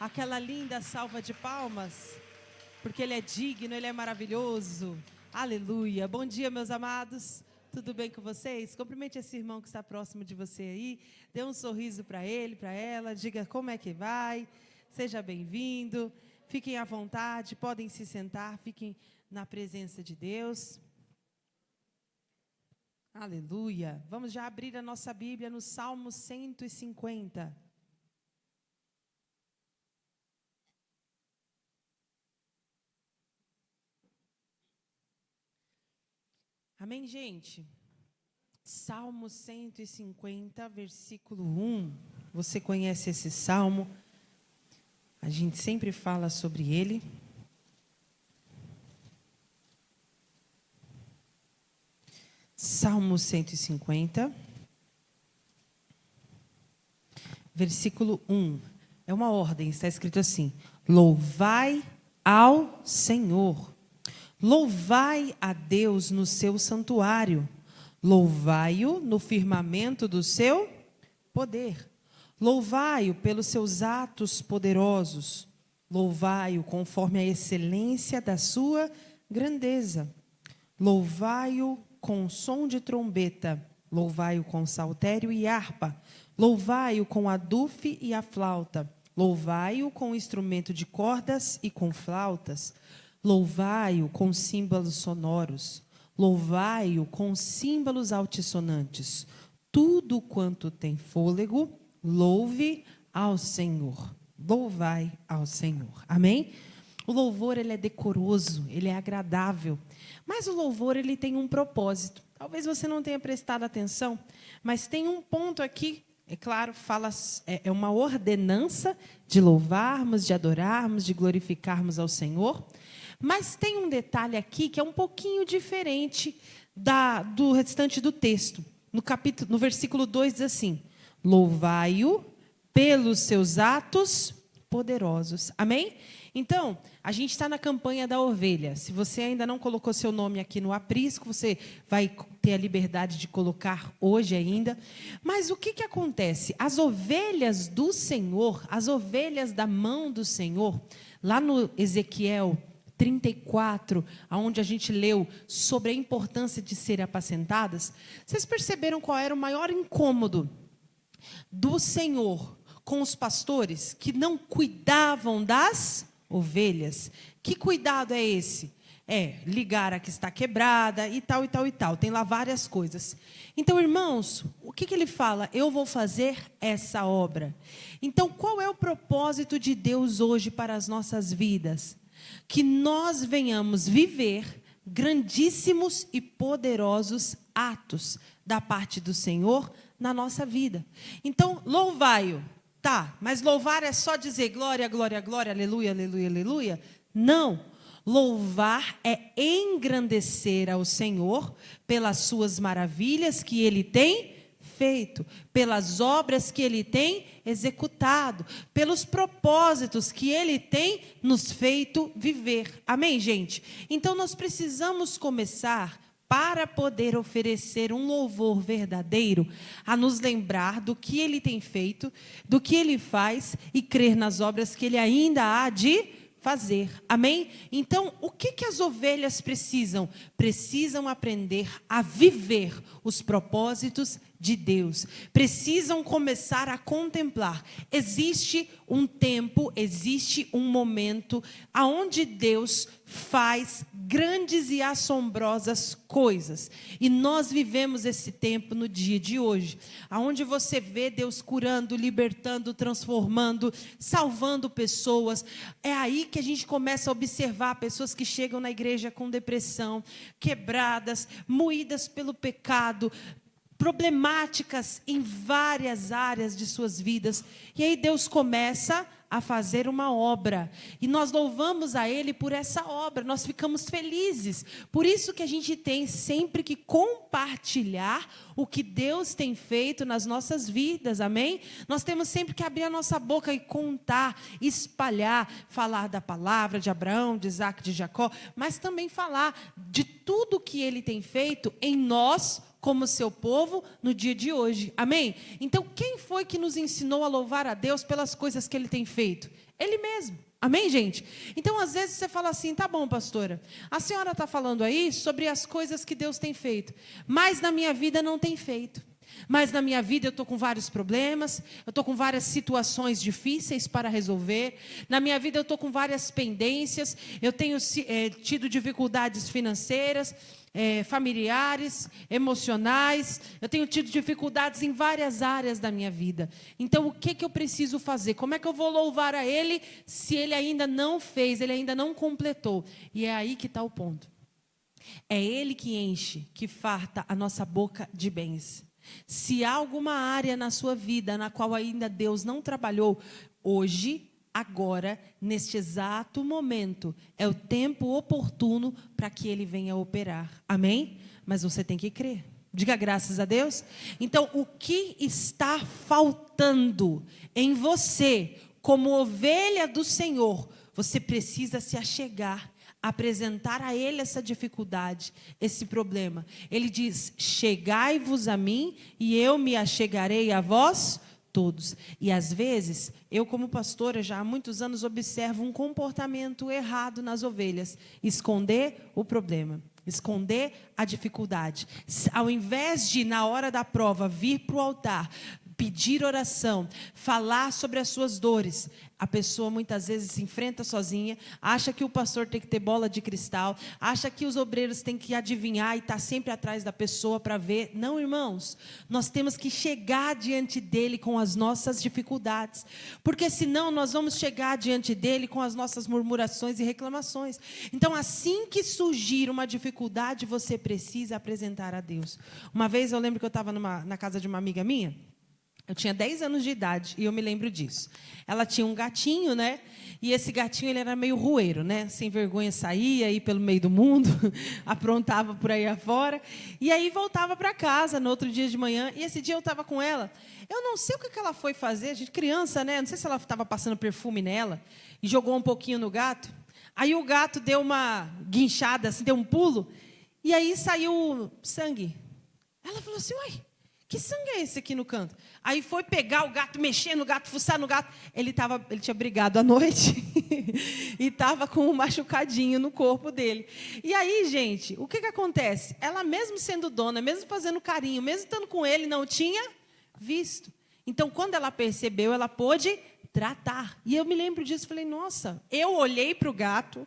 aquela linda salva de palmas, porque Ele é digno, Ele é maravilhoso. Aleluia. Bom dia, meus amados. Tudo bem com vocês? Cumprimente esse irmão que está próximo de você aí. Dê um sorriso para ele, para ela. Diga como é que vai. Seja bem-vindo. Fiquem à vontade, podem se sentar. Fiquem na presença de Deus. Aleluia. Vamos já abrir a nossa Bíblia no Salmo 150. Amém, gente? Salmo 150, versículo 1. Você conhece esse salmo? A gente sempre fala sobre ele. Salmo 150, versículo 1. É uma ordem, está escrito assim: louvai ao Senhor. Louvai a Deus no seu santuário, louvai-o no firmamento do seu poder, louvai-o pelos seus atos poderosos, louvai-o conforme a excelência da sua grandeza, louvai-o com som de trombeta, louvai-o com saltério e harpa, louvai-o com adufe e a flauta, louvai-o com instrumento de cordas e com flautas, louvai-o com símbolos sonoros, louvai-o com símbolos altissonantes. Tudo quanto tem fôlego, louve ao Senhor. Louvai ao Senhor. Amém? O louvor, ele é decoroso, ele é agradável. Mas o louvor, ele tem um propósito. Talvez você não tenha prestado atenção, mas tem um ponto aqui. É claro, é uma ordenança de louvarmos, de adorarmos, de glorificarmos ao Senhor. Mas tem um detalhe aqui que é um pouquinho diferente do restante do texto. No versículo 2 diz assim: louvai-o pelos seus atos poderosos. Amém? Então, a gente está na campanha da ovelha. Se você ainda não colocou seu nome aqui no aprisco, você vai ter a liberdade de colocar hoje ainda. Mas o que acontece? As ovelhas do Senhor, as ovelhas da mão do Senhor, lá no Ezequiel 34, onde a gente leu sobre a importância de serem apacentadas, vocês perceberam qual era o maior incômodo do Senhor com os pastores que não cuidavam das ovelhas? Que cuidado é esse? É ligar a que está quebrada e tal, e tal, e tal. Tem lá várias coisas. Então, irmãos, o que ele fala? Eu vou fazer essa obra. Então, qual é o propósito de Deus hoje para as nossas vidas? Que nós venhamos viver grandíssimos e poderosos atos da parte do Senhor na nossa vida. Então, louvai-o. Tá, mas louvar é só dizer glória, glória, glória, aleluia, aleluia, aleluia? Não. Louvar é engrandecer ao Senhor pelas suas maravilhas que Ele tem feito, pelas obras que Ele tem executado, pelos propósitos que Ele tem nos feito viver. Amém, gente? Então, nós precisamos começar, para poder oferecer um louvor verdadeiro, a nos lembrar do que Ele tem feito, do que Ele faz e crer nas obras que Ele ainda há de fazer. Amém? Então, o que as ovelhas precisam? Precisam aprender a viver os propósitos de Deus. Precisam começar a contemplar. Existe um tempo, existe um momento aonde Deus faz grandes e assombrosas coisas. E nós vivemos esse tempo no dia de hoje, aonde você vê Deus curando, libertando, transformando, salvando pessoas. É aí que a gente começa a observar pessoas que chegam na igreja com depressão, quebradas, moídas pelo pecado, problemáticas em várias áreas de suas vidas. E aí Deus começa a fazer uma obra. E nós louvamos a Ele por essa obra. Nós ficamos felizes. Por isso que a gente tem sempre que compartilhar o que Deus tem feito nas nossas vidas. Amém? Nós temos sempre que abrir a nossa boca e contar, espalhar, falar da palavra de Abraão, de Isaac, de Jacó, mas também falar de tudo que Ele tem feito em nós, como seu povo no dia de hoje. Amém? Então, quem foi que nos ensinou a louvar a Deus pelas coisas que Ele tem feito? Ele mesmo. Amém, gente? Então, às vezes você fala assim, tá bom, pastora, a senhora está falando aí sobre as coisas que Deus tem feito, mas na minha vida não tem feito. Mas na minha vida eu estou com vários problemas, eu estou com várias situações difíceis para resolver, na minha vida eu estou com várias pendências, eu tenho tido dificuldades financeiras, familiares, emocionais, eu tenho tido dificuldades em várias áreas da minha vida. Então o que eu preciso fazer? Como é que eu vou louvar a Ele se Ele ainda não fez, Ele ainda não completou? E é aí que está o ponto. É Ele que enche, que farta a nossa boca de bens. Se há alguma área na sua vida na qual ainda Deus não trabalhou, hoje, agora, neste exato momento, é o tempo oportuno para que Ele venha operar. Amém? Mas você tem que crer. Diga graças a Deus. Então, o que está faltando em você, como ovelha do Senhor, você precisa se achegar, apresentar a Ele essa dificuldade, esse problema. Ele diz, chegai-vos a mim e eu me achegarei a vós todos. E às vezes, eu como pastora já há muitos anos observo um comportamento errado nas ovelhas, esconder o problema, esconder a dificuldade. Ao invés de, na hora da prova, vir para o altar, pedir oração, falar sobre as suas dores, a pessoa muitas vezes se enfrenta sozinha, acha que o pastor tem que ter bola de cristal, acha que os obreiros têm que adivinhar e estar sempre atrás da pessoa para ver. Não, irmãos, nós temos que chegar diante dele com as nossas dificuldades, porque senão nós vamos chegar diante dele com as nossas murmurações e reclamações. Então, assim que surgir uma dificuldade, você precisa apresentar a Deus. Uma vez eu lembro que eu estava na casa de uma amiga minha. Eu tinha 10 anos de idade e eu me lembro disso. Ela tinha um gatinho, né? E esse gatinho ele era meio rueiro, né? Sem vergonha saía aí pelo meio do mundo, aprontava por aí afora. E aí voltava para casa no outro dia de manhã. E esse dia eu estava com ela. Eu não sei o que ela foi fazer, a gente criança, né? Não sei se ela estava passando perfume nela e jogou um pouquinho no gato. Aí o gato deu uma guinchada, assim, deu um pulo. E aí saiu sangue. Ela falou assim, uai, que sangue é esse aqui no canto? Aí foi pegar o gato, mexer no gato, fuçar no gato. Ele tinha brigado à noite e estava com um machucadinho no corpo dele. E aí, gente, o que acontece? Ela mesmo sendo dona, mesmo fazendo carinho, mesmo estando com ele, não tinha visto. Então, quando ela percebeu, ela pôde tratar. E eu me lembro disso, falei, nossa, eu olhei para o gato.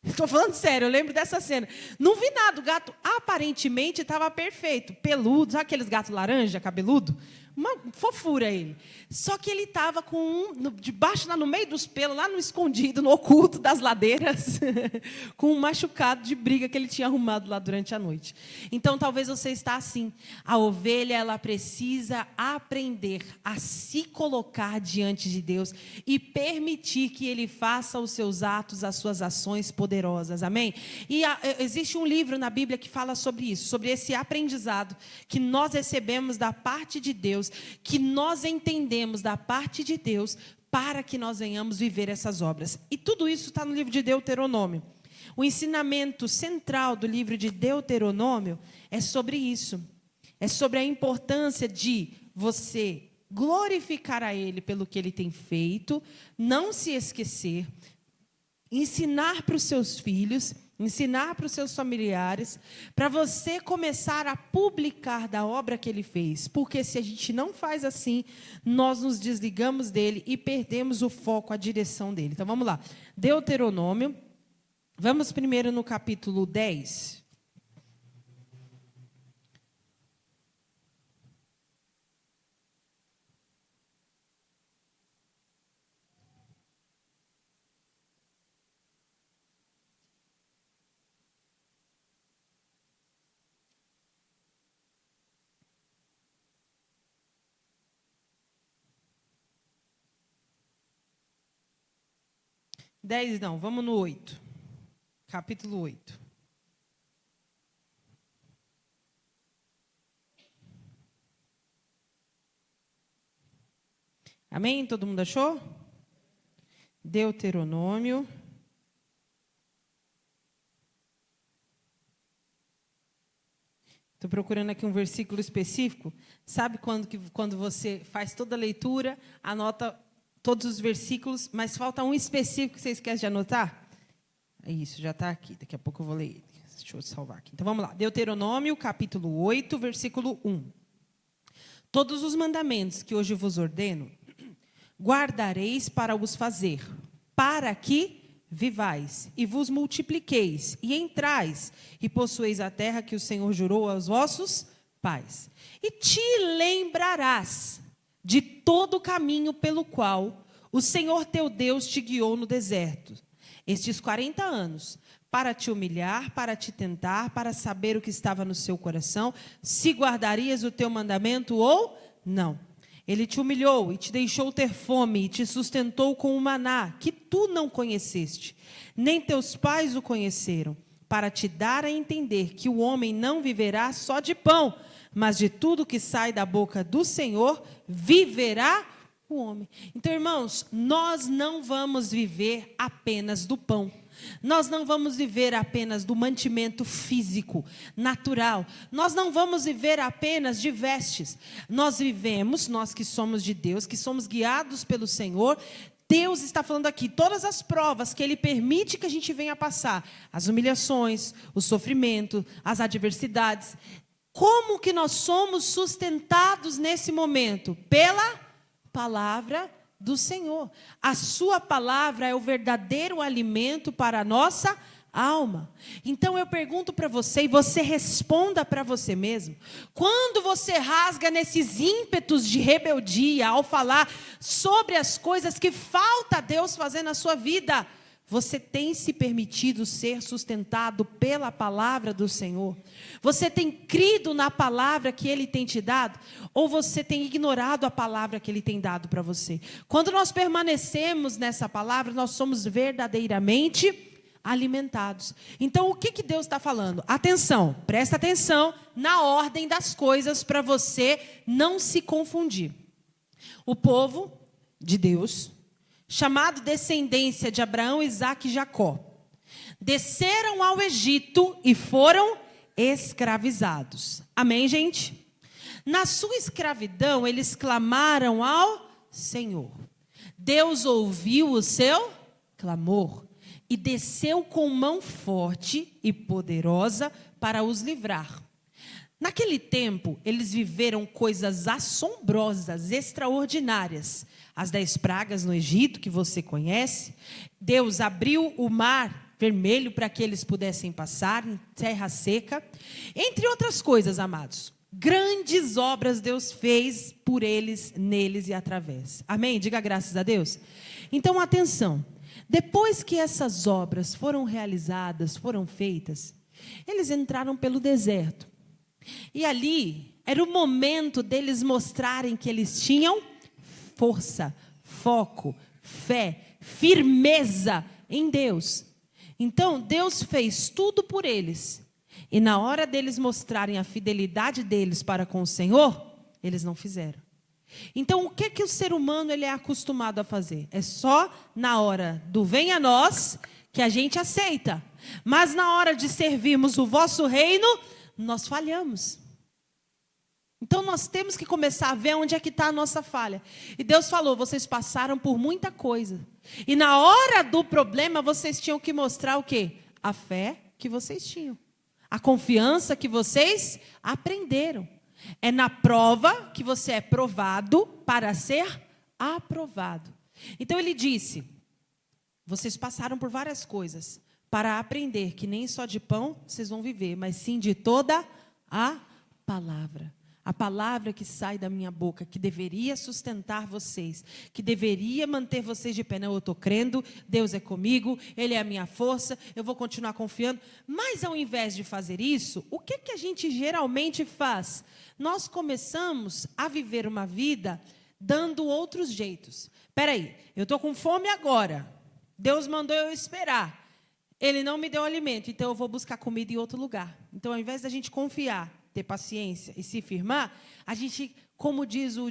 Estou falando sério, eu lembro dessa cena. Não vi nada, o gato aparentemente estava perfeito, peludo, sabe aqueles gatos laranja, cabeludo? Uma fofura ele. Só que ele estava com debaixo, lá no meio dos pelos, lá no escondido, no oculto das ladeiras, com um machucado de briga que ele tinha arrumado lá durante a noite. Então, talvez você está assim. A ovelha, ela precisa aprender a se colocar diante de Deus e permitir que Ele faça os seus atos, as suas ações poderosas. Amém? E existe um livro na Bíblia que fala sobre isso, sobre esse aprendizado que nós recebemos da parte de Deus, que nós entendemos da parte de Deus, para que nós venhamos viver essas obras. E tudo isso está no livro de Deuteronômio. O ensinamento central do livro de Deuteronômio é sobre isso. É sobre a importância de você glorificar a Ele pelo que Ele tem feito, não se esquecer, ensinar para os seus filhos, ensinar para os seus familiares, para você começar a publicar da obra que Ele fez. Porque se a gente não faz assim, nós nos desligamos dele e perdemos o foco, a direção dele. Então vamos lá. Deuteronômio, vamos primeiro no capítulo 10. Dez não, vamos no 8. Capítulo 8. Amém? Todo mundo achou? Deuteronômio. Estou procurando aqui um versículo específico. Sabe quando você faz toda a leitura, anota todos os versículos, mas falta um específico que você esquece de anotar. Isso, já está aqui. Daqui a pouco eu vou ler ele. Deixa eu salvar aqui. Então, vamos lá. Deuteronômio, capítulo 8, versículo 1. Todos os mandamentos que hoje vos ordeno, guardareis para os fazer, para que vivais e vos multipliqueis, e entrais, e possueis a terra que o Senhor jurou aos vossos pais. E te lembrarás de todo o caminho pelo qual o Senhor teu Deus te guiou no deserto, estes 40 anos, para te humilhar, para te tentar, para saber o que estava no seu coração, se guardarias o teu mandamento ou não. Ele te humilhou e te deixou ter fome, e te sustentou com o maná, que tu não conheceste, nem teus pais o conheceram, para te dar a entender que o homem não viverá só de pão, mas de tudo que sai da boca do Senhor, viverá o homem. Então, irmãos, nós não vamos viver apenas do pão. Nós não vamos viver apenas do mantimento físico, natural. Nós não vamos viver apenas de vestes. Nós vivemos, nós que somos de Deus, que somos guiados pelo Senhor. Deus está falando aqui, todas as provas que Ele permite que a gente venha passar, as humilhações, o sofrimento, as adversidades. Como que nós somos sustentados nesse momento? Pela palavra do Senhor. A sua palavra é o verdadeiro alimento para a nossa alma. Então eu pergunto para você, e você responda para você mesmo, quando você rasga nesses ímpetos de rebeldia, ao falar sobre as coisas que falta Deus fazer na sua vida, você tem se permitido ser sustentado pela palavra do Senhor? Você tem crido na palavra que Ele tem te dado? Ou você tem ignorado a palavra que Ele tem dado para você? Quando nós permanecemos nessa palavra, nós somos verdadeiramente alimentados. Então, o que Deus está falando? Atenção, presta atenção na ordem das coisas para você não se confundir. O povo de Deus, chamado descendência de Abraão, Isaque e Jacó, desceram ao Egito e foram escravizados. Amém, gente? Na sua escravidão, eles clamaram ao Senhor. Deus ouviu o seu clamor e desceu com mão forte e poderosa para os livrar. Naquele tempo, eles viveram coisas assombrosas, extraordinárias. As 10 pragas no Egito, que você conhece. Deus abriu o mar vermelho para que eles pudessem passar em terra seca. Entre outras coisas, amados. Grandes obras Deus fez por eles, neles e através. Amém? Diga graças a Deus. Então, atenção. Depois que essas obras foram realizadas, foram feitas, eles entraram pelo deserto. E ali era o momento deles mostrarem que eles tinham força, foco, fé, firmeza em Deus. Então, Deus fez tudo por eles. E na hora deles mostrarem a fidelidade deles para com o Senhor, eles não fizeram. Então, o que o ser humano ele é acostumado a fazer? É só na hora do venha a nós que a gente aceita. Mas na hora de servirmos o vosso reino, nós falhamos. Então nós temos que começar a ver onde é que está a nossa falha. E Deus falou, vocês passaram por muita coisa. E na hora do problema, vocês tinham que mostrar o quê? A fé que vocês tinham. A confiança que vocês aprenderam. É na prova que você é provado para ser aprovado. Então ele disse, vocês passaram por várias coisas para aprender que nem só de pão vocês vão viver, mas sim de toda a palavra. A palavra que sai da minha boca, que deveria sustentar vocês, que deveria manter vocês de pé. Não, eu estou crendo, Deus é comigo, Ele é a minha força, eu vou continuar confiando. Mas ao invés de fazer isso, o que a gente geralmente faz? Nós começamos a viver uma vida dando outros jeitos. Espera aí, eu estou com fome agora, Deus mandou eu esperar. Ele não me deu alimento, então eu vou buscar comida em outro lugar. Então, ao invés da gente confiar, ter paciência e se firmar, a gente, como diz o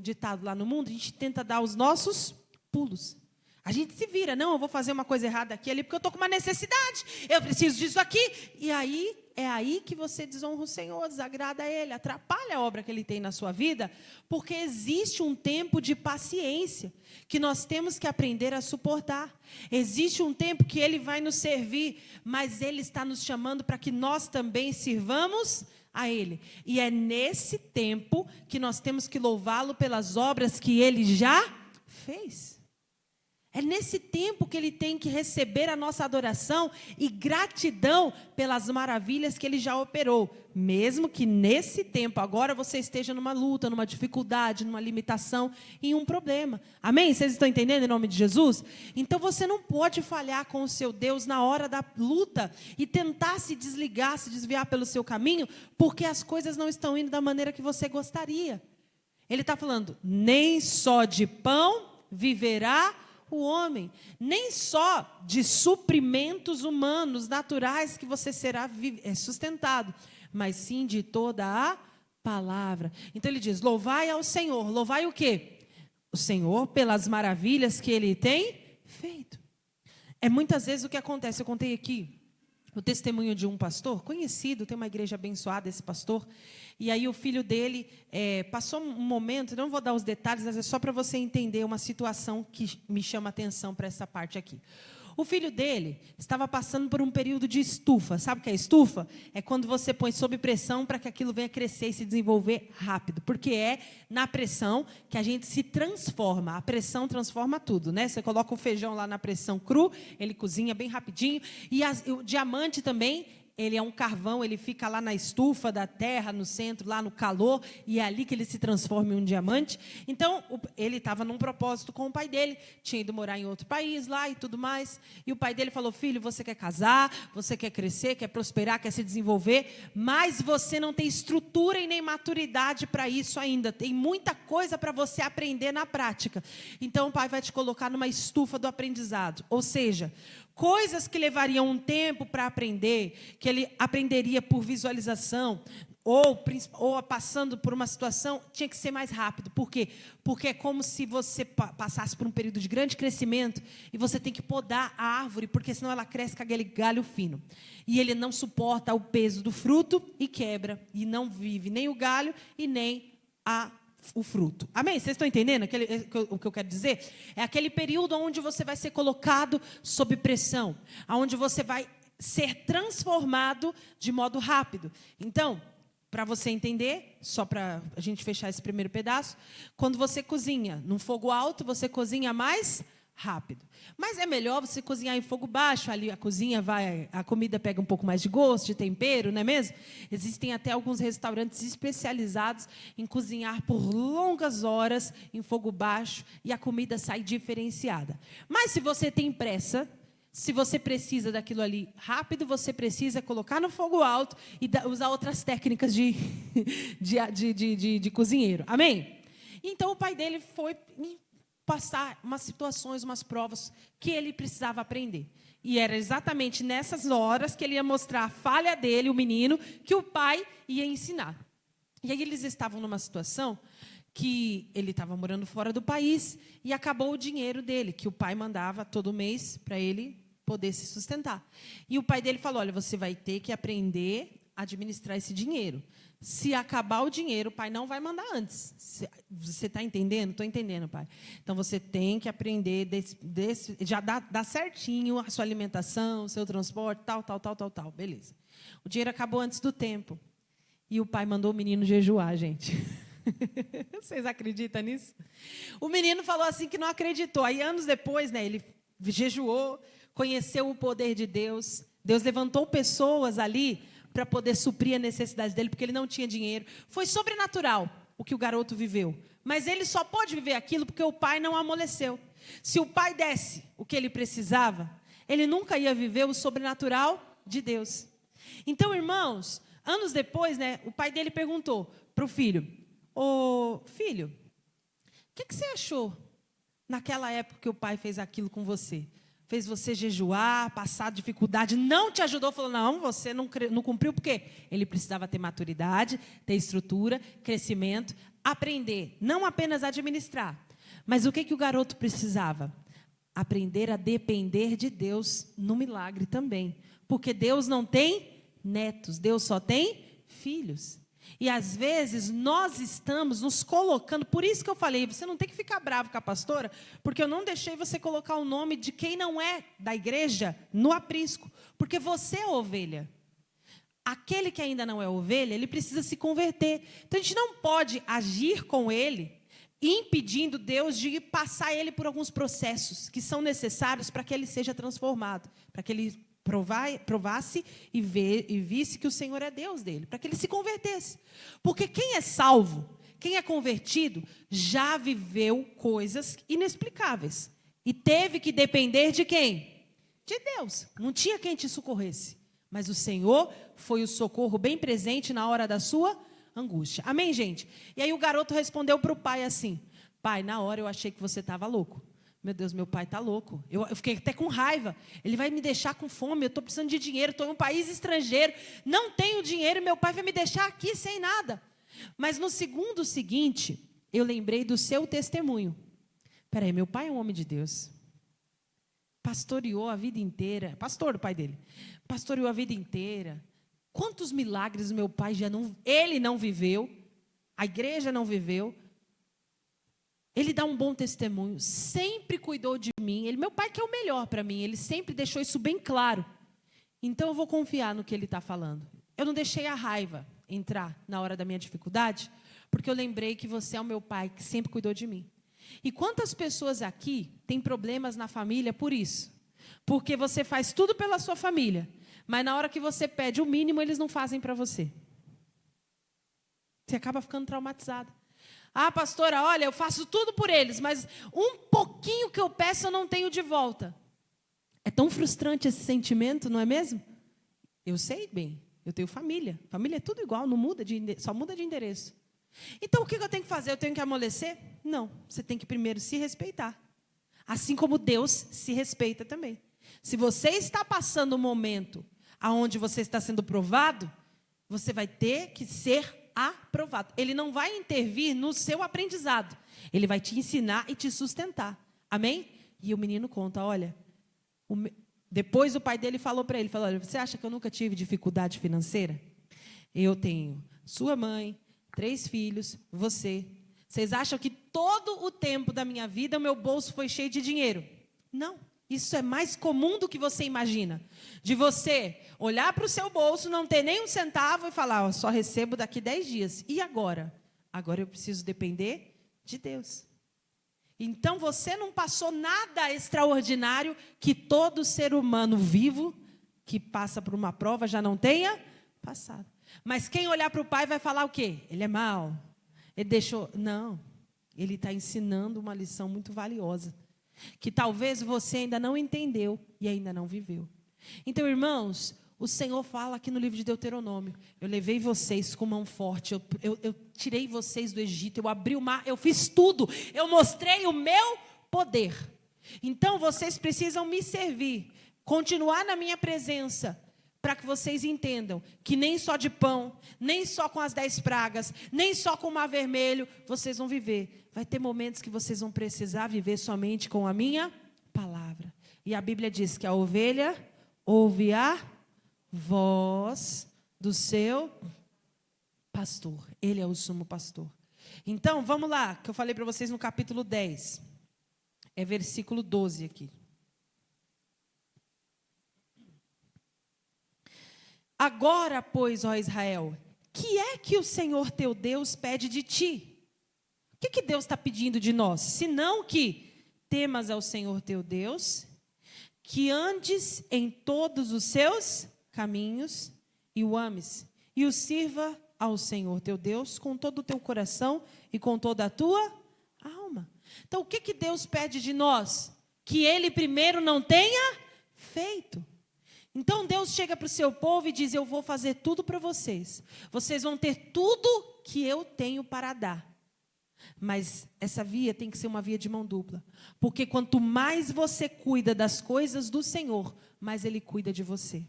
ditado lá no mundo, a gente tenta dar os nossos pulos. A gente se vira, não, eu vou fazer uma coisa errada aqui ali, porque eu estou com uma necessidade, eu preciso disso aqui. E aí, é aí que você desonra o Senhor, desagrada a Ele, atrapalha a obra que Ele tem na sua vida, porque existe um tempo de paciência que nós temos que aprender a suportar. Existe um tempo que Ele vai nos servir, mas Ele está nos chamando para que nós também sirvamos a Ele. E é nesse tempo que nós temos que louvá-lo pelas obras que Ele já fez. É nesse tempo que Ele tem que receber a nossa adoração e gratidão pelas maravilhas que Ele já operou. Mesmo que nesse tempo, agora você esteja numa luta, numa dificuldade, numa limitação, em um problema. Amém? Vocês estão entendendo em nome de Jesus? Então você não pode falhar com o seu Deus na hora da luta e tentar se desligar, se desviar pelo seu caminho, porque as coisas não estão indo da maneira que você gostaria. Ele está falando, nem só de pão viverá o homem, nem só de suprimentos humanos, naturais, que você será sustentado, mas sim de toda a palavra. Então ele diz, louvai ao Senhor. Louvai o quê? O Senhor pelas maravilhas que Ele tem feito. É muitas vezes o que acontece. Eu contei aqui o testemunho de um pastor conhecido, tem uma igreja abençoada, esse pastor, e aí o filho dele passou um momento, não vou dar os detalhes, mas é só para você entender uma situação que me chama a atenção para essa parte aqui. O filho dele estava passando por um período de estufa. Sabe o que é estufa? É quando você põe sob pressão para que aquilo venha crescer e se desenvolver rápido. Porque é na pressão que a gente se transforma. A pressão transforma tudo, né? Você coloca o feijão lá na pressão cru, ele cozinha bem rapidinho. E o diamante também, ele é um carvão, ele fica lá na estufa da terra, no centro, lá no calor, e é ali que ele se transforma em um diamante. Então, ele estava num propósito com o pai dele, tinha ido morar em outro país lá e tudo mais, e o pai dele falou, filho, você quer casar, você quer crescer, quer prosperar, quer se desenvolver, mas você não tem estrutura e nem maturidade para isso ainda, tem muita coisa para você aprender na prática. Então, o pai vai te colocar numa estufa do aprendizado, ou seja, coisas que levariam um tempo para aprender, que ele aprenderia por visualização, ou passando por uma situação, tinha que ser mais rápido. Por quê? Porque é como se você passasse por um período de grande crescimento e você tem que podar a árvore, porque senão ela cresce com aquele galho fino. E ele não suporta o peso do fruto e quebra. E não vive nem o galho e nem o fruto. Amém? Vocês estão entendendo o que eu quero dizer? É aquele período onde você vai ser colocado sob pressão, onde você vai ser transformado de modo rápido. Então, para você entender, só para a gente fechar esse primeiro pedaço, quando você cozinha num fogo alto, você cozinha mais rápido. Mas é melhor você cozinhar em fogo baixo, ali a comida pega um pouco mais de gosto, de tempero, não é mesmo? Existem até alguns restaurantes especializados em cozinhar por longas horas em fogo baixo e a comida sai diferenciada. Mas se você tem pressa, se você precisa daquilo ali rápido, você precisa colocar no fogo alto e usar outras técnicas de cozinheiro. Amém? Então o pai dele foi passar umas situações, umas provas que ele precisava aprender. E era exatamente nessas horas que ele ia mostrar a falha dele, o menino, que o pai ia ensinar. E aí eles estavam numa situação que ele estava morando fora do país e acabou o dinheiro dele, que o pai mandava todo mês para ele poder se sustentar. E o pai dele falou, olha, você vai ter que aprender a administrar esse dinheiro. Se acabar o dinheiro, o pai não vai mandar antes. Você está entendendo? Estou entendendo, pai. Então, você tem que aprender, já dá certinho a sua alimentação, o seu transporte, tal. Beleza. O dinheiro acabou antes do tempo. E o pai mandou o menino jejuar, gente. Vocês acreditam nisso? O menino falou assim que não acreditou. Aí, anos depois, né, ele jejuou, conheceu o poder de Deus. Deus levantou pessoas ali para poder suprir a necessidade dele, porque ele não tinha dinheiro. Foi sobrenatural o que o garoto viveu. Mas ele só pôde viver aquilo porque o pai não amoleceu. Se o pai desse o que ele precisava, ele nunca ia viver o sobrenatural de Deus. Então, irmãos, anos depois, né, o pai dele perguntou para o filho, ô filho, o que você achou naquela época que o pai fez aquilo com você? Fez você jejuar, passar dificuldade, não te ajudou, falou, não, você não cumpriu, por quê? Ele precisava ter maturidade, ter estrutura, crescimento, aprender, não apenas administrar. Mas o que o garoto precisava? Aprender a depender de Deus no milagre também. Porque Deus não tem netos, Deus só tem filhos. E às vezes nós estamos nos colocando, por isso que eu falei, você não tem que ficar bravo com a pastora, porque eu não deixei você colocar o nome de quem não é da igreja no aprisco, porque você é ovelha. Aquele que ainda não é ovelha, ele precisa se converter. Então a gente não pode agir com ele, impedindo Deus de passar ele por alguns processos que são necessários para que ele seja transformado, para que ele provasse e visse que o Senhor é Deus dele, para que ele se convertesse. Porque quem é salvo, quem é convertido, já viveu coisas inexplicáveis. E teve que depender de quem? De Deus. Não tinha quem te socorresse. Mas o Senhor foi o socorro bem presente na hora da sua angústia. Amém, gente? E aí o garoto respondeu para o pai assim: pai, na hora eu achei que você estava louco. Meu Deus, meu pai está louco. Eu fiquei até com raiva. Ele vai me deixar com fome. Eu estou precisando de dinheiro. Estou em um país estrangeiro. Não tenho dinheiro e meu pai vai me deixar aqui sem nada. Mas no segundo seguinte, eu lembrei do seu testemunho. Peraí, meu pai é um homem de Deus. Pastoreou a vida inteira. Pastor, o pai dele. Pastoreou a vida inteira. Quantos milagres meu pai ele não viveu. A igreja não viveu. Ele dá um bom testemunho, sempre cuidou de mim. Meu pai que é o melhor para mim, ele sempre deixou isso bem claro. Então eu vou confiar no que ele está falando. Eu não deixei a raiva entrar na hora da minha dificuldade, porque eu lembrei que você é o meu pai que sempre cuidou de mim. E quantas pessoas aqui têm problemas na família por isso? Porque você faz tudo pela sua família, mas na hora que você pede o mínimo, eles não fazem para você. Você acaba ficando traumatizada. Ah, pastora, olha, eu faço tudo por eles, mas um pouquinho que eu peço eu não tenho de volta. É tão frustrante esse sentimento, não é mesmo? Eu sei bem, eu tenho família. Família é tudo igual, não muda só muda de endereço. Então o que eu tenho que fazer? Eu tenho que amolecer? Não, você tem que primeiro se respeitar. Assim como Deus se respeita também. Se você está passando um momento onde você está sendo provado, você vai ter que ser aprovado. Ele não vai intervir no seu aprendizado. Ele vai te ensinar e te sustentar. Amém? E o menino conta, olha, depois o pai dele falou para ele, olha, você acha que eu nunca tive dificuldade financeira? Eu tenho sua mãe, 3 filhos, você. Vocês acham que todo o tempo da minha vida o meu bolso foi cheio de dinheiro? Não. Isso é mais comum do que você imagina. De você olhar para o seu bolso, não ter nem um centavo e falar, só recebo daqui 10 dias. E agora? Agora eu preciso depender de Deus. Então você não passou nada extraordinário que todo ser humano vivo que passa por uma prova já não tenha passado. Mas quem olhar para o pai vai falar o quê? Ele é mau. Ele deixou... Não. Ele está ensinando uma lição muito valiosa, que talvez você ainda não entendeu e ainda não viveu. Então, irmãos, o Senhor fala aqui no livro de Deuteronômio: eu levei vocês com mão forte, eu tirei vocês do Egito, eu abri o mar, eu fiz tudo, eu mostrei o meu poder. Então, vocês precisam me servir, continuar na minha presença, para que vocês entendam que nem só de pão, nem só com as 10 pragas, nem só com o mar vermelho, vocês vão viver. Vai ter momentos que vocês vão precisar viver somente com a minha palavra. E a Bíblia diz que a ovelha ouve a voz do seu pastor. Ele é o sumo pastor. Então, vamos lá, que eu falei para vocês no capítulo 10. É versículo 12 aqui. Agora, pois, ó Israel, que é que o Senhor teu Deus pede de ti? O que Deus está pedindo de nós? Senão que temas ao Senhor teu Deus, que andes em todos os seus caminhos e o ames, e o sirva ao Senhor teu Deus com todo o teu coração e com toda a tua alma. Então, o que Deus pede de nós? Que Ele primeiro não tenha feito. Então Deus chega para o seu povo e diz: eu vou fazer tudo para vocês. Vocês vão ter tudo que eu tenho para dar. Mas essa via tem que ser uma via de mão dupla. Porque quanto mais você cuida das coisas do Senhor, mais Ele cuida de você.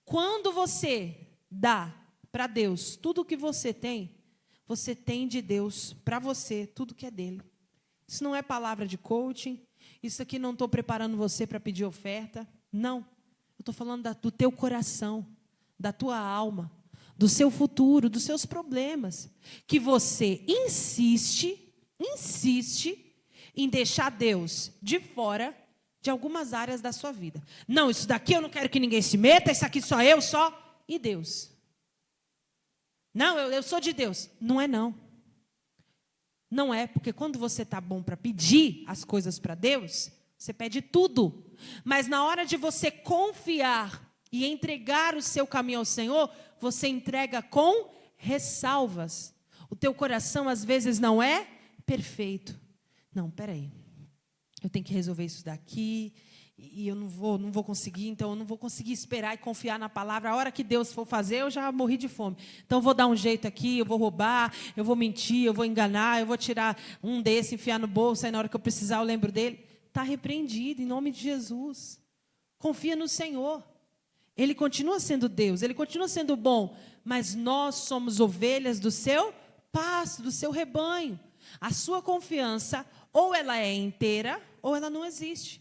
Quando você dá para Deus tudo o que você tem de Deus para você tudo que é dele. Isso não é palavra de coaching. Isso aqui não estou preparando você para pedir oferta. Não. Eu estou falando do teu coração, da tua alma, do seu futuro, dos seus problemas, que você insiste em deixar Deus de fora de algumas áreas da sua vida. Não, isso daqui eu não quero que ninguém se meta, isso aqui só eu, só. E Deus? Não, eu sou de Deus. Não é não. Não é, porque quando você está bom para pedir as coisas para Deus, você pede tudo. Mas na hora de você confiar e entregar o seu caminho ao Senhor, você entrega com ressalvas. O teu coração às vezes não é perfeito. Não, peraí. Eu tenho que resolver isso daqui, e eu não vou conseguir, então eu não vou conseguir esperar e confiar na palavra. A hora que Deus for fazer, eu já morri de fome. Então eu vou dar um jeito aqui, eu vou roubar, eu vou mentir, eu vou enganar, eu vou tirar um desse, enfiar no bolso, aí na hora que eu precisar eu lembro dele. Está repreendido, em nome de Jesus. Confia no Senhor. Ele continua sendo Deus, Ele continua sendo bom, mas nós somos ovelhas do seu pasto, do seu rebanho. A sua confiança, ou ela é inteira, ou ela não existe.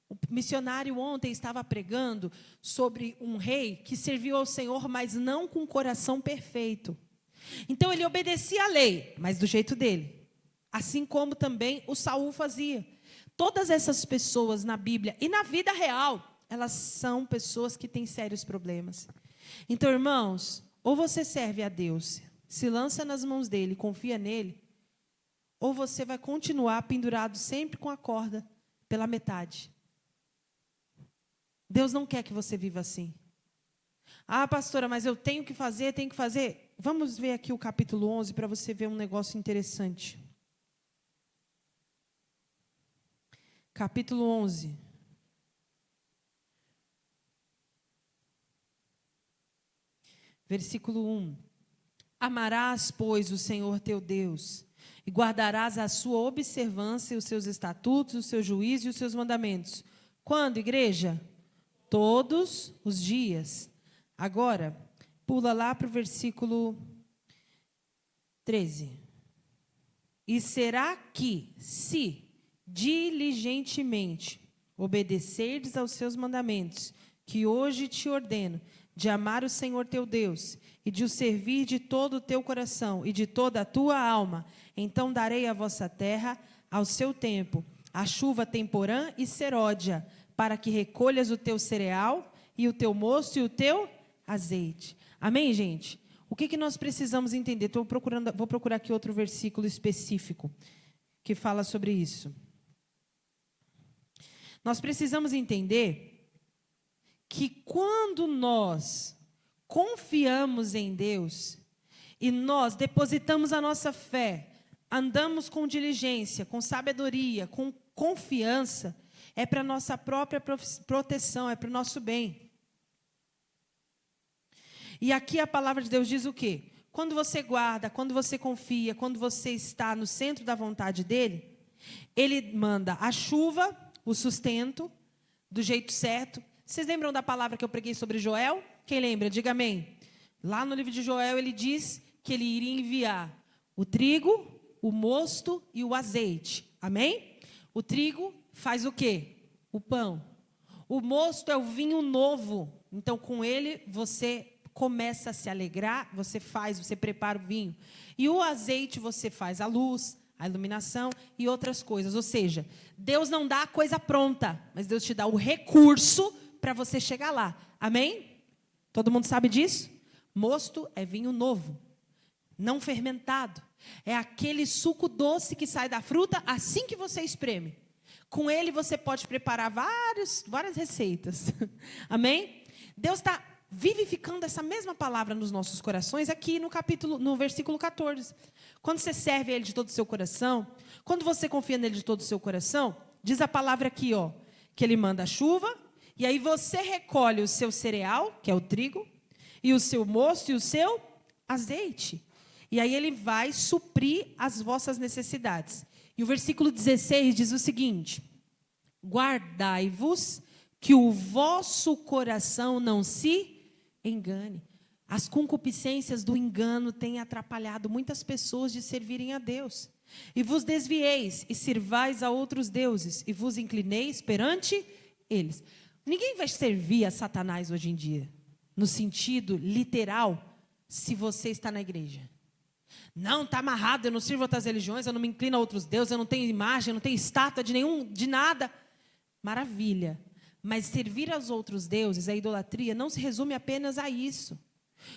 O missionário ontem estava pregando sobre um rei que serviu ao Senhor, mas não com o coração perfeito. Então ele obedecia à lei, mas do jeito dele. Assim como também o Saul fazia. Todas essas pessoas na Bíblia e na vida real, elas são pessoas que têm sérios problemas. Então, irmãos, ou você serve a Deus, se lança nas mãos dele, confia nele, ou você vai continuar pendurado sempre com a corda pela metade. Deus não quer que você viva assim. Ah, pastora, mas eu tenho que fazer. Vamos ver aqui o capítulo 11 para você ver um negócio interessante. Capítulo 11. Versículo 1. Amarás, pois, o Senhor teu Deus, e guardarás a sua observância, os seus estatutos, os seus juízos e os seus mandamentos. Quando, igreja? Todos os dias. Agora, pula lá para o versículo 13. E será que, se diligentemente obedecerdes aos seus mandamentos, que hoje te ordeno, de amar o Senhor teu Deus, e de o servir de todo o teu coração e de toda a tua alma, então darei a vossa terra ao seu tempo, a chuva temporã e seródia, para que recolhas o teu cereal, e o teu mosto e o teu azeite. Amém, gente? O que nós precisamos entender? Vou procurar aqui outro versículo específico que fala sobre isso. Nós precisamos entender que quando nós confiamos em Deus e nós depositamos a nossa fé, andamos com diligência, com sabedoria, com confiança, é para a nossa própria proteção, é para o nosso bem. E aqui a palavra de Deus diz o quê? Quando você guarda, quando você confia, quando você está no centro da vontade dele, ele manda a chuva, o sustento, do jeito certo. Vocês lembram da palavra que eu preguei sobre Joel? Quem lembra? Diga amém. Lá no livro de Joel ele diz que ele iria enviar o trigo, o mosto e o azeite. Amém? O trigo faz o quê? O pão. O mosto é o vinho novo. Então com ele você começa a se alegrar, você prepara o vinho. E o azeite você faz a luz, a iluminação e outras coisas. Ou seja, Deus não dá a coisa pronta, mas Deus te dá o recurso para você chegar lá. Amém? Todo mundo sabe disso? Mosto é vinho novo, não fermentado. É aquele suco doce que sai da fruta assim que você espreme. Com ele você pode preparar várias receitas. Amém? Deus está vivificando essa mesma palavra nos nossos corações aqui no versículo 14. Quando você serve a Ele de todo o seu coração, quando você confia nele de todo o seu coração, diz a palavra aqui, ó, que Ele manda a chuva, e aí você recolhe o seu cereal, que é o trigo, e o seu mosto e o seu azeite. E aí Ele vai suprir as vossas necessidades. E o versículo 16 diz o seguinte: guardai-vos que o vosso coração não se engane. As concupiscências do engano têm atrapalhado muitas pessoas de servirem a Deus. E vos desvieis e sirvais a outros deuses e vos inclineis perante eles. Ninguém vai servir a Satanás hoje em dia. no sentido literal, se você está na igreja. Não, está amarrado, eu não sirvo outras religiões, eu não me inclino a outros deuses, eu não tenho imagem, eu não tenho estátua de nada. Maravilha. Mas servir aos outros deuses, a idolatria, não se resume apenas a isso.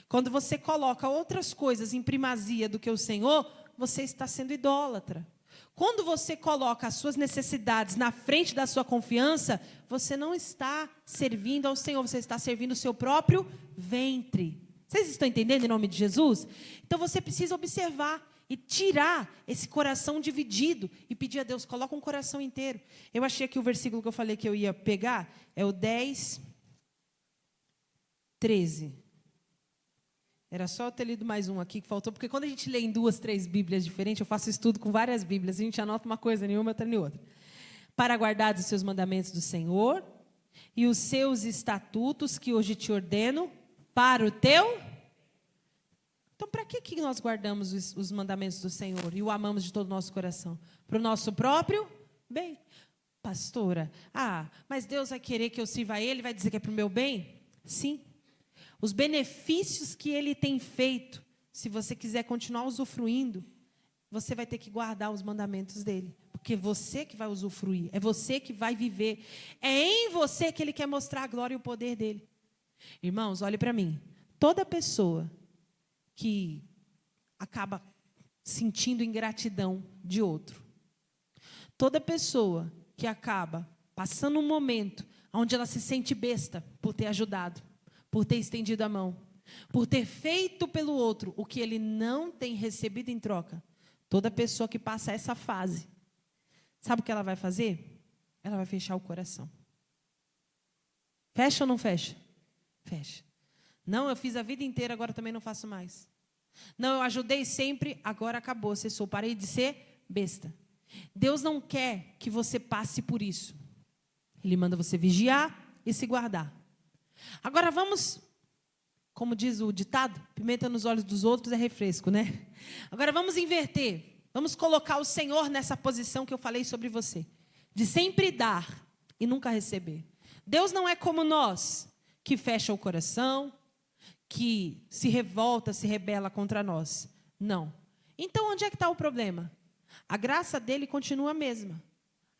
Quando você coloca outras coisas em primazia do que o Senhor, você está sendo idólatra. Quando você coloca as suas necessidades na frente da sua confiança, você não está servindo ao Senhor, você está servindo o seu próprio ventre. Vocês estão entendendo em nome de Jesus? Então você precisa observar e tirar esse coração dividido e pedir a Deus, coloca um coração inteiro. Eu achei que o versículo que eu falei que eu ia pegar é o 10, 13. Era só eu ter lido mais um aqui que faltou, porque quando a gente lê em 2, 3 Bíblias diferentes, eu faço estudo com várias Bíblias, a gente anota uma coisa nenhuma, outra nem outra. Para guardar os seus mandamentos do Senhor e os seus estatutos que hoje te ordeno para o teu. Então, para que nós guardamos os mandamentos do Senhor e o amamos de todo o nosso coração? Para o nosso próprio bem. Pastora, mas Deus vai querer que eu sirva a Ele, vai dizer que é para o meu bem? Sim. Os benefícios que Ele tem feito, se você quiser continuar usufruindo, você vai ter que guardar os mandamentos dEle. Porque é você que vai usufruir, é você que vai viver. É em você que Ele quer mostrar a glória e o poder dEle. Irmãos, olhe para mim. Toda pessoa que acaba sentindo ingratidão de outro, toda pessoa que acaba passando um momento onde ela se sente besta por ter ajudado, por ter estendido a mão, por ter feito pelo outro o que ele não tem recebido em troca, toda pessoa que passa essa fase, sabe o que ela vai fazer? Ela vai fechar o coração. Fecha ou não fecha? Fecha. Não, eu fiz a vida inteira, agora também não faço mais. Não, eu ajudei sempre, agora acabou, cessou, parei de ser besta. Deus não quer que você passe por isso. Ele manda você vigiar e se guardar. Agora vamos, como diz o ditado, pimenta nos olhos dos outros é refresco, né? Agora vamos inverter. Vamos colocar o Senhor nessa posição que eu falei sobre você. De sempre dar e nunca receber. Deus não é como nós, que fecha o coração, que se revolta, se rebela contra nós. Não. Então, onde é que está o problema? A graça dele continua a mesma.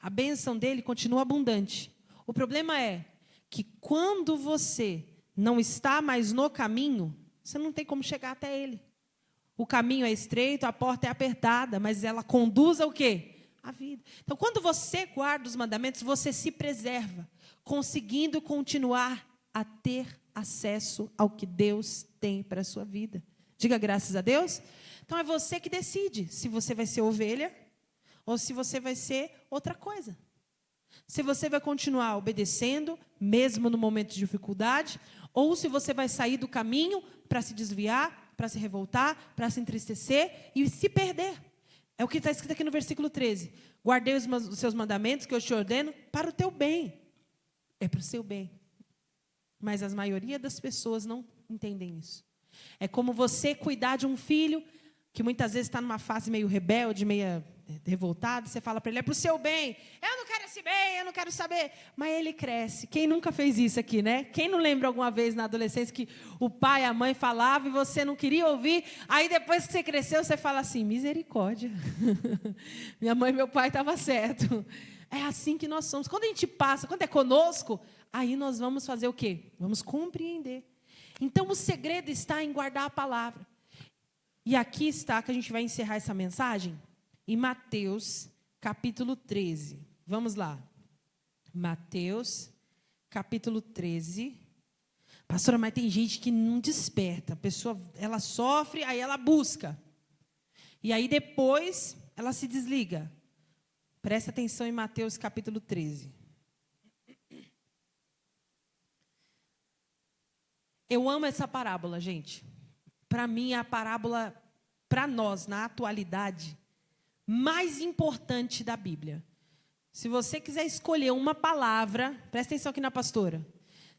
A bênção dele continua abundante. O problema é que quando você não está mais no caminho, você não tem como chegar até ele. O caminho é estreito, a porta é apertada, mas ela conduz ao quê? A vida. Então, quando você guarda os mandamentos, você se preserva, conseguindo continuar a ter acesso ao que Deus tem para a sua vida. Diga graças a Deus. Então é você que decide se você vai ser ovelha ou se você vai ser outra coisa. Se você vai continuar obedecendo, mesmo no momento de dificuldade, ou se você vai sair do caminho para se desviar, para se revoltar, para se entristecer e se perder. É o que está escrito aqui no versículo 13. Guardei os seus mandamentos que eu te ordeno para o teu bem. É para o seu bem. Mas a maioria das pessoas não entendem isso. É como você cuidar de um filho que muitas vezes está numa fase meio rebelde, meio revoltado. Você fala para ele, é para o seu bem. Eu não quero esse bem, eu não quero saber. Mas ele cresce. Quem nunca fez isso aqui, né? Quem não lembra alguma vez na adolescência que o pai e a mãe falavam e você não queria ouvir? Aí depois que você cresceu, você fala assim, misericórdia. Minha mãe e meu pai estavam certo. É assim que nós somos. Quando a gente passa, quando é conosco, aí nós vamos fazer o quê? Vamos compreender. Então o segredo está em guardar a palavra. E aqui está que a gente vai encerrar essa mensagem em Mateus, capítulo 13. Vamos lá. Mateus, capítulo 13. Pastora, mas tem gente que não desperta. A pessoa, ela sofre, aí ela busca. E aí depois ela se desliga. Presta atenção em Mateus, capítulo 13. Eu amo essa parábola, gente. Para mim, é a parábola, para nós, na atualidade, mais importante da Bíblia. Se você quiser escolher uma palavra, presta atenção aqui na pastora.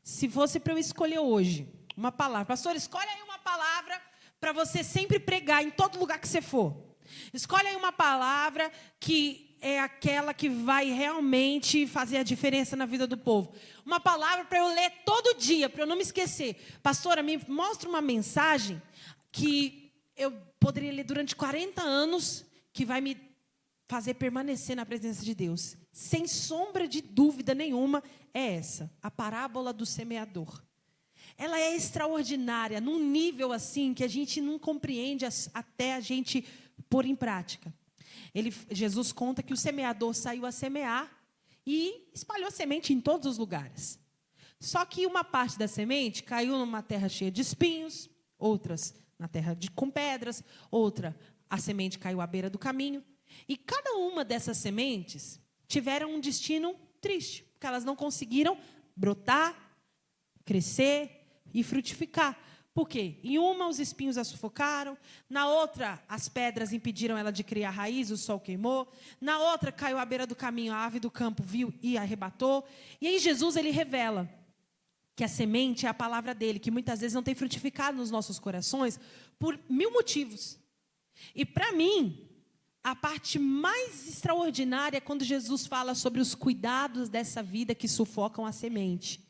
Se fosse para eu escolher hoje uma palavra, pastora, escolhe aí uma palavra para você sempre pregar em todo lugar que você for. Escolhe aí uma palavra que que é aquela que vai realmente fazer a diferença na vida do povo. Uma palavra para eu ler todo dia, para eu não me esquecer. Pastora, me mostra uma mensagem que eu poderia ler durante 40 anos, que vai me fazer permanecer na presença de Deus. Sem sombra de dúvida nenhuma, é essa, a parábola do semeador. Ela é extraordinária, num nível assim que a gente não compreende até a gente pôr em prática. Jesus conta que o semeador saiu a semear e espalhou semente em todos os lugares. Só que uma parte da semente caiu numa terra cheia de espinhos, outras na terra com pedras, outra a semente caiu à beira do caminho. E cada uma dessas sementes tiveram um destino triste, porque elas não conseguiram brotar, crescer e frutificar. Por quê? Em uma, os espinhos a sufocaram. Na outra, as pedras impediram ela de criar raiz, o sol queimou. Na outra, caiu à beira do caminho, a ave do campo viu e arrebatou. E aí Jesus, ele revela que a semente é a palavra dele, que muitas vezes não tem frutificado nos nossos corações por 1000 motivos. E para mim, a parte mais extraordinária é quando Jesus fala sobre os cuidados dessa vida que sufocam a semente.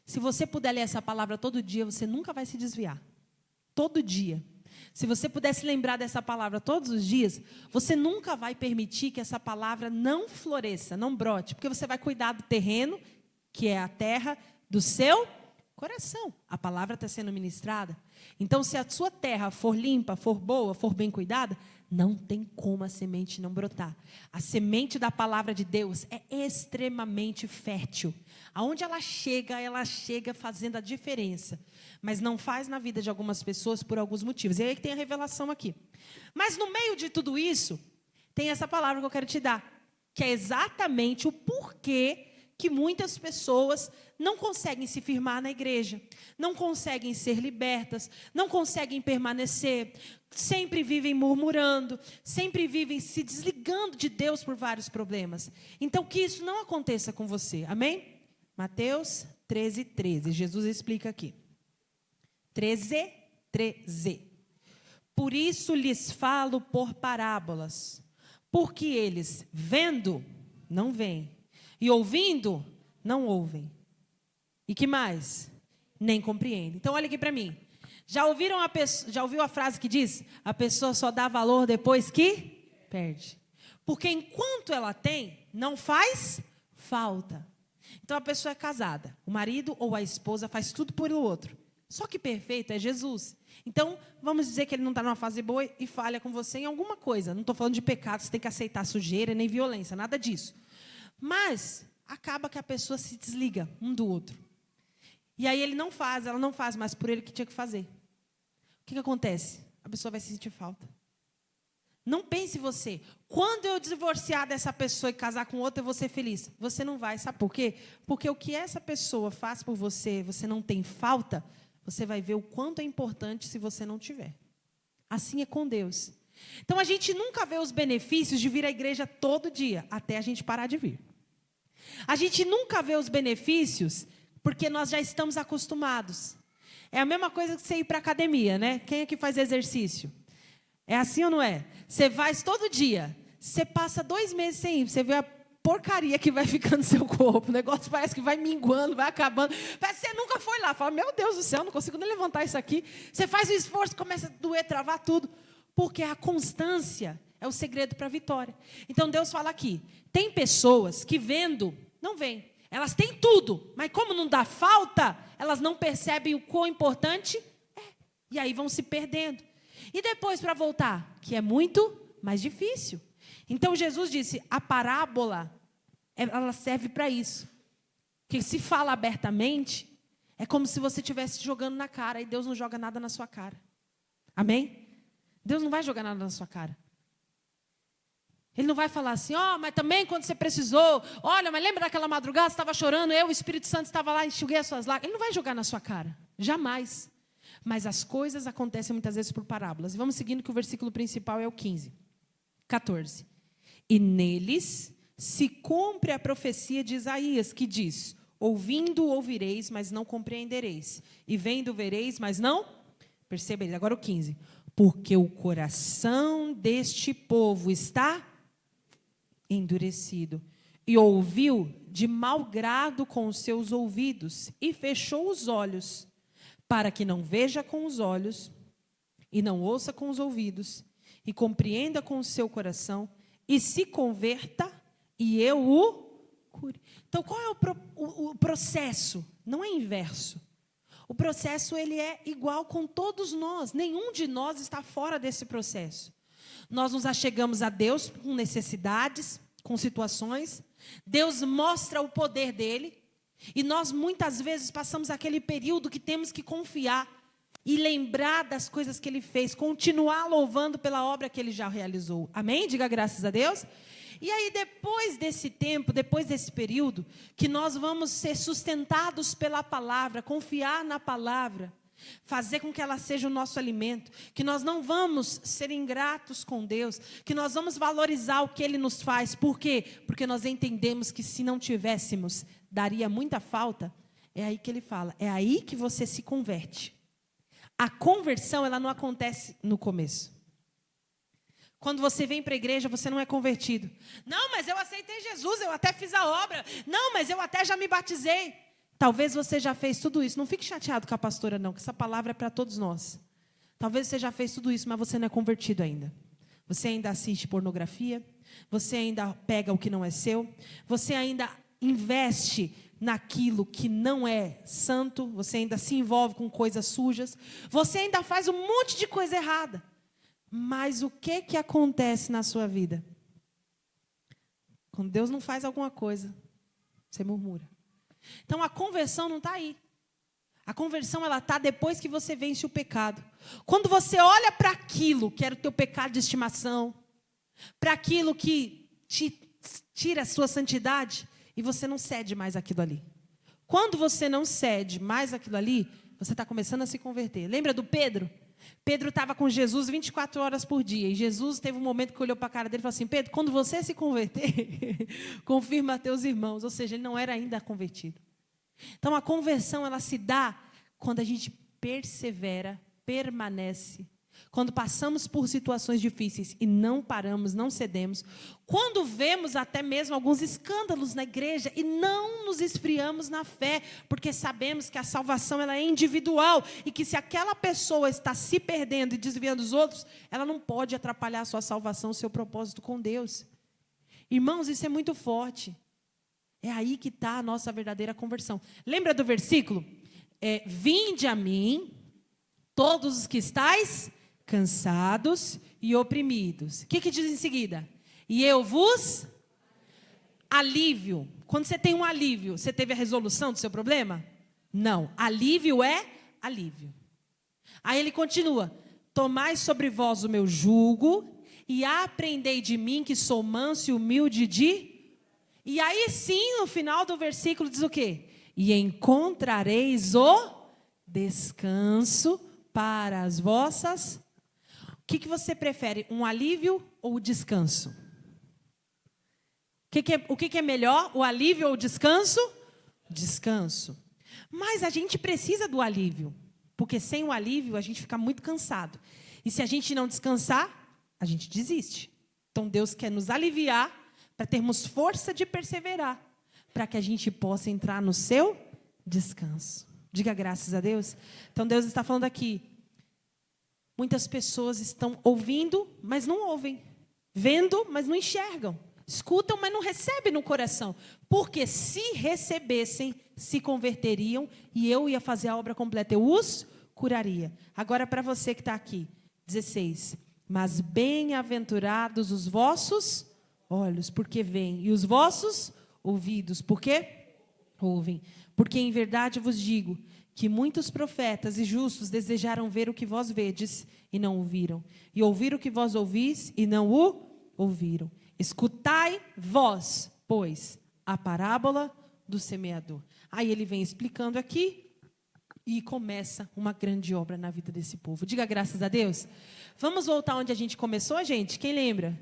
Se você puder ler essa palavra todo dia, você nunca vai se desviar. Todo dia. Se você pudesse lembrar dessa palavra todos os dias, você nunca vai permitir que essa palavra não floresça, não brote, porque você vai cuidar do terreno, que é a terra do seu coração. A palavra está sendo ministrada. Então, se a sua terra for limpa, for boa, for bem cuidada, não tem como a semente não brotar. A semente da palavra de Deus é extremamente fértil. Aonde ela chega fazendo a diferença. Mas não faz na vida de algumas pessoas por alguns motivos. E aí que tem a revelação aqui. Mas no meio de tudo isso, tem essa palavra que eu quero te dar, que é exatamente o porquê que muitas pessoas não conseguem se firmar na igreja, não conseguem ser libertas, não conseguem permanecer, sempre vivem murmurando, sempre vivem se desligando de Deus por vários problemas. Então, que isso não aconteça com você, amém? Mateus 13:13, Jesus explica aqui. 13:13. Por isso lhes falo por parábolas, porque eles, vendo, não veem, e ouvindo, não ouvem. E que mais? Nem compreendem. Então, olha aqui para mim. Já ouviu a frase que diz: a pessoa só dá valor depois que perde? Porque enquanto ela tem, não faz falta. Então, a pessoa é casada. O marido ou a esposa faz tudo por o outro. Só que perfeito é Jesus. Então, vamos dizer que ele não está numa fase boa e falha com você em alguma coisa. Não estou falando de pecado, você tem que aceitar sujeira nem violência, nada disso. Mas acaba que a pessoa se desliga um do outro. E aí ela não faz mais por ele que tinha que fazer. O que acontece? A pessoa vai sentir falta. Não pense você, quando eu divorciar dessa pessoa e casar com outra, eu vou ser feliz. Você não vai, sabe por quê? Porque o que essa pessoa faz por você, você não tem falta, você vai ver o quanto é importante se você não tiver. Assim é com Deus. Então a gente nunca vê os benefícios de vir à igreja todo dia, até a gente parar de vir. A gente nunca vê os benefícios porque nós já estamos acostumados. É a mesma coisa que você ir para a academia, né? Quem é que faz exercício? É assim ou não é? Você vai todo dia, você passa 2 meses sem ir, você vê a porcaria que vai ficando no seu corpo, o negócio parece que vai minguando, vai acabando, parece que você nunca foi lá, fala, meu Deus do céu, não consigo nem levantar isso aqui. Você faz o esforço, começa a doer, travar tudo, porque a constância é o segredo para a vitória. Então Deus fala aqui, tem pessoas que vendo, não veem, elas têm tudo, mas como não dá falta, elas não percebem o quão importante é, e aí vão se perdendo. E depois para voltar, que é muito mais difícil. Então Jesus disse, a parábola, ela serve para isso. Porque se fala abertamente, é como se você estivesse jogando na cara, e Deus não joga nada na sua cara. Amém? Deus não vai jogar nada na sua cara. Ele não vai falar assim, mas também quando você precisou, olha, mas lembra daquela madrugada, você estava chorando, o Espírito Santo estava lá, enxuguei as suas lágrimas. Ele não vai jogar na sua cara, jamais. Mas as coisas acontecem muitas vezes por parábolas. E vamos seguindo que o versículo principal é o 14. E neles se cumpre a profecia de Isaías, que diz, ouvindo ouvireis, mas não compreendereis. E vendo vereis, mas não percebereis. Agora o 15. Porque o coração deste povo está endurecido. E ouviu de mau grado com os seus ouvidos, e fechou os olhos, para que não veja com os olhos, e não ouça com os ouvidos, e compreenda com o seu coração, e se converta, e eu o cure. Então, qual é o processo? Não é inverso. O processo ele é igual com todos nós. Nenhum de nós está fora desse processo. Nós nos achegamos a Deus com necessidades, com situações. Deus mostra o poder dele. E nós muitas vezes passamos aquele período que temos que confiar e lembrar das coisas que ele fez, continuar louvando pela obra que ele já realizou. Amém? Diga graças a Deus. E aí, depois desse tempo, depois desse período, que nós vamos ser sustentados pela palavra, confiar na palavra, fazer com que ela seja o nosso alimento, que nós não vamos ser ingratos com Deus, que nós vamos valorizar o que Ele nos faz. Por quê? Porque nós entendemos que se não tivéssemos, daria muita falta. É aí que Ele fala, é aí que você se converte. A conversão, ela não acontece no começo. Quando você vem para a igreja, você não é convertido. Não, mas eu aceitei Jesus, eu até fiz a obra. Não, mas eu até já me batizei. Talvez você já fez tudo isso. Não fique chateado com a pastora, não, que essa palavra é para todos nós. Talvez você já fez tudo isso, mas você não é convertido ainda. Você ainda assiste pornografia, você ainda pega o que não é seu, você ainda investe naquilo que não é santo, você ainda se envolve com coisas sujas, você ainda faz um monte de coisa errada. Mas o que acontece na sua vida? Quando Deus não faz alguma coisa, você murmura. Então a conversão não está aí. A conversão ela está depois que você vence o pecado. Quando você olha para aquilo que era o teu pecado de estimação, para aquilo que te tira a sua santidade, e você não cede mais aquilo ali. Quando você não cede mais aquilo ali, você está começando a se converter. Lembra do Pedro? Pedro estava com Jesus 24 horas por dia. E Jesus teve um momento que olhou para a cara dele e falou assim: Pedro, quando você se converter, confirma a teus irmãos. Ou seja, ele não era ainda convertido. Então a conversão ela se dá quando a gente persevera, permanece. Quando passamos por situações difíceis e não paramos, não cedemos. Quando vemos até mesmo alguns escândalos na igreja e não nos esfriamos na fé, porque sabemos que a salvação ela é individual e que se aquela pessoa está se perdendo e desviando os outros, ela não pode atrapalhar a sua salvação, o seu propósito com Deus. Irmãos, isso é muito forte. É aí que está a nossa verdadeira conversão. Lembra do versículo? Vinde a mim, todos os que estáis cansados e oprimidos. O que diz em seguida? E eu vos alívio. Quando você tem um alívio, você teve a resolução do seu problema? Não. Alívio é alívio. Aí ele continua: tomai sobre vós o meu jugo e aprendei de mim, que sou manso e humilde de... E aí sim, no final do versículo diz o quê? E encontrareis o descanso para as vossas... O que você prefere, um alívio ou o descanso? O que é melhor, o alívio ou o descanso? Descanso. Mas a gente precisa do alívio, porque sem o alívio a gente fica muito cansado. E se a gente não descansar, a gente desiste. Então Deus quer nos aliviar para termos força de perseverar, para que a gente possa entrar no seu descanso. Diga graças a Deus. Então Deus está falando aqui. Muitas pessoas estão ouvindo, mas não ouvem. Vendo, mas não enxergam. Escutam, mas não recebem no coração. Porque se recebessem, se converteriam e eu ia fazer a obra completa. Eu os curaria. Agora para você que está aqui. 16. Mas bem-aventurados os vossos olhos, porque veem. E os vossos ouvidos, porque ouvem. Porque em verdade vos digo que muitos profetas e justos desejaram ver o que vós vedes e não ouviram, e ouvir o que vós ouvis e não o ouviram. Escutai vós, pois, a parábola do semeador. Aí ele vem explicando aqui e começa uma grande obra na vida desse povo. Diga graças a Deus. Vamos voltar onde a gente começou, gente? Quem lembra?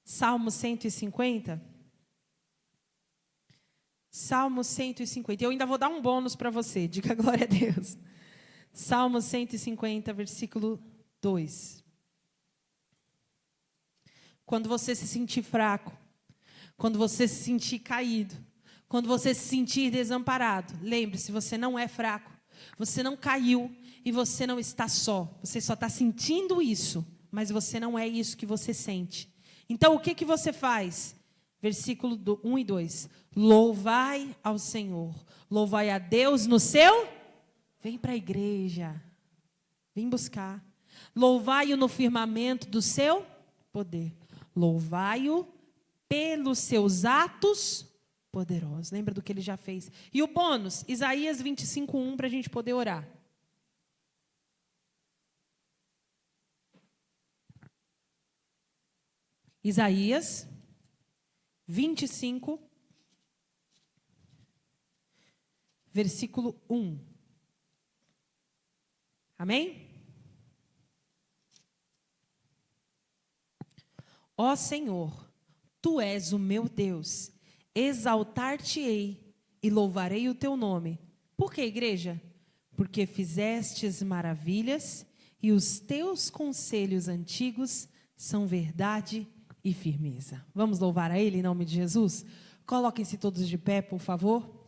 Salmo 150. Salmo 150. Eu ainda vou dar um bônus para você. Diga glória a Deus. Salmo 150, versículo 2. Quando você se sentir fraco, quando você se sentir caído, quando você se sentir desamparado, lembre-se, você não é fraco, você não caiu e você não está só. Você só está sentindo isso, mas você não é isso que você sente. Então, o que você faz? Versículo 1 e 2. Louvai ao Senhor. Louvai a Deus no seu... Vem para a igreja. Vem buscar. Louvai-o no firmamento do seu poder. Louvai-o pelos seus atos poderosos. Lembra do que ele já fez. E o bônus, Isaías 25:1, para a gente poder orar. Isaías 25, versículo 1. Amém? Ó Senhor, Tu és o meu Deus, exaltar-te-ei e louvarei o Teu nome. Por que, igreja? Porque fizestes maravilhas e os Teus conselhos antigos são verdade e firmeza. Vamos louvar a Ele em nome de Jesus? Coloquem-se todos de pé, por favor.